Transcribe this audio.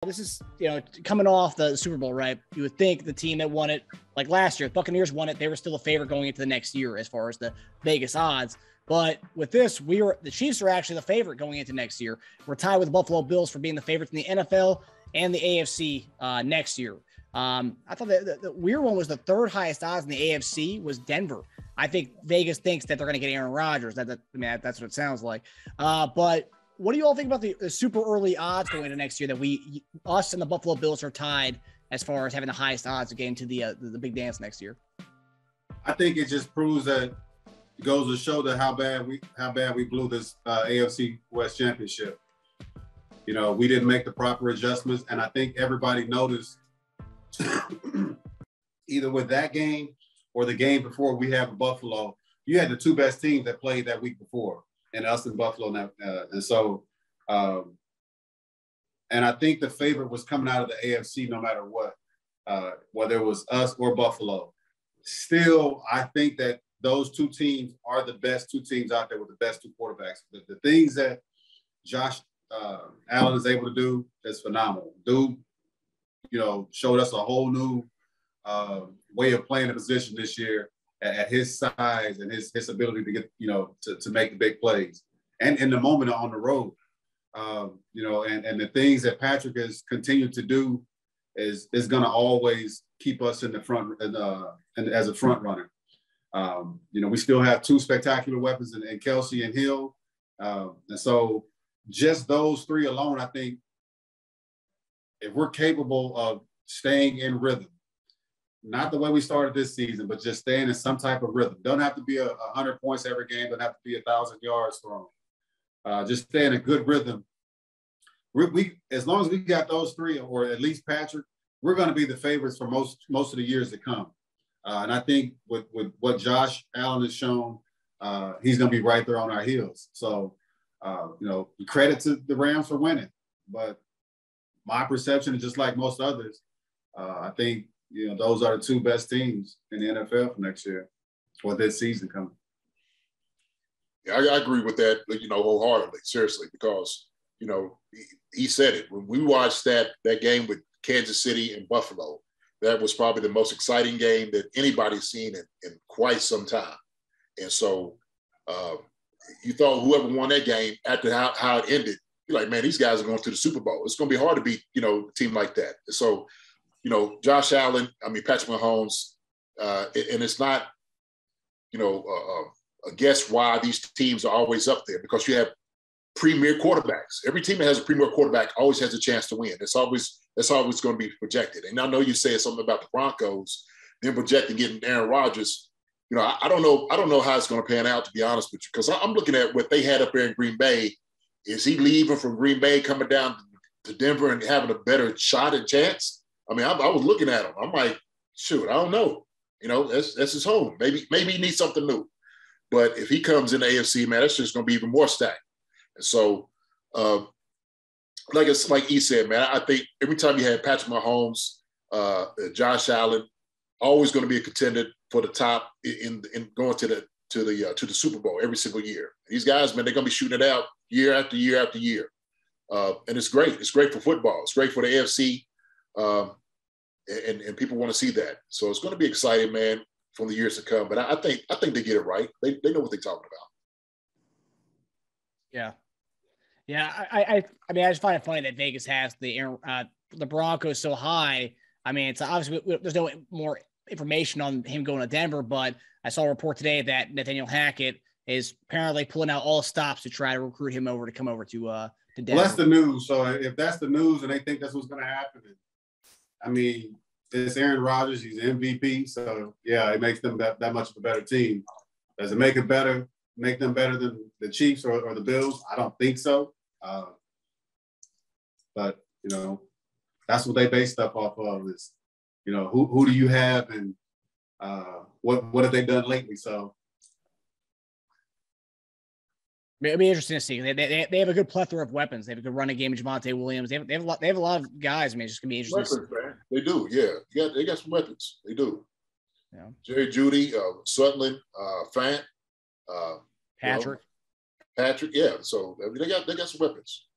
this is, coming off the Super Bowl, right? You would think the team that won it, like last year, the Buccaneers won it. They were still a favorite going into the next year as far as the Vegas odds. But with this, the Chiefs are actually the favorite going into next year. We're tied with the Buffalo Bills for being the favorites in the NFL and the AFC next year. I thought the weird one was the third highest odds in the AFC was Denver. I think Vegas thinks that they're going to get Aaron Rodgers. That's what it sounds like. But what do you all think about the super early odds going into next year that us and the Buffalo Bills are tied as far as having the highest odds of getting to the big dance next year? I think it just proves that it goes to show that how bad we blew this AFC West championship. We didn't make the proper adjustments, and I think everybody noticed either with that game or the game before we have Buffalo, you had the two best teams that played that week before, and us and Buffalo now. And I think the favorite was coming out of the AFC no matter what, whether it was us or Buffalo. Still, I think that those two teams are the best two teams out there with the best two quarterbacks. The things that Josh Allen is able to do is phenomenal. Dude, showed us a whole new way of playing the position this year at his size and his ability to get, to make the big plays. And in the moment on the road, and the things that Patrick has continued to do is going to always keep us in the front and as a front runner. We still have two spectacular weapons in Kelsey and Hill. And so just those three alone, I think if we're capable of staying in rhythm, not the way we started this season, but just staying in some type of rhythm. Don't have to be 100 points every game. Don't have to be 1,000 yards thrown. Just stay in a good rhythm. We as long as we got those three, or at least Patrick, we're going to be the favorites for most of the years to come. And I think with what Josh Allen has shown, he's going to be right there on our heels. So, credit to the Rams for winning. But my perception is just like most others. I think, those are the two best teams in the NFL for next year or this season coming. Yeah, I agree with that, wholeheartedly, seriously, because, he said it. When we watched that game with Kansas City and Buffalo, that was probably the most exciting game that anybody's seen in quite some time. And so you thought whoever won that game after how it ended, you're like, man, these guys are going to the Super Bowl. It's going to be hard to beat, a team like that. And so, Josh Allen, Patrick Mahomes, and it's not, a guess why these teams are always up there, because you have premier quarterbacks. Every team that has a premier quarterback always has a chance to win. That's always going to be projected. And I know you said something about the Broncos, them projecting getting Aaron Rodgers. I don't know how it's going to pan out, to be honest with you, because I'm looking at what they had up there in Green Bay. Is he leaving from Green Bay, coming down to Denver and having a better shot and chance? I was looking at him. I'm like, shoot, I don't know. That's his home. Maybe he needs something new. But if he comes in the AFC, man, that's just going to be even more stacked. And so, like E said, man, I think every time you had Patrick Mahomes, Josh Allen, always going to be a contender for the top in going to the Super Bowl every single year. These guys, man, they're going to be shooting it out year after year after year. And it's great. It's great for football. It's great for the AFC. And people want to see that. So it's going to be exciting, man, from the years to come. But I think they get it right. They know what they're talking about. Yeah. Yeah, I just find it funny that Vegas has the Broncos so high. It's obviously there's no more information on him going to Denver, but I saw a report today that Nathaniel Hackett is apparently pulling out all stops to try to recruit him to come over to Denver. Well, that's the news. So if that's the news and they think that's what's going to happen, it's Aaron Rodgers. He's MVP. So yeah, it makes them that much of a better team. Does it make them better than the Chiefs or the Bills? I don't think so. But that's what they base stuff off of is, who do you have and what have they done lately? So it'll be interesting to see. They have a good plethora of weapons. They have a good running game of Javonte Williams. They have a lot of guys. It's just gonna be interesting. Weapons, man. They do, yeah. They got some weapons. They do. Yeah. Jerry Jeudy, Sutherland, Fant, Patrick. Patrick, yeah. So they got some weapons.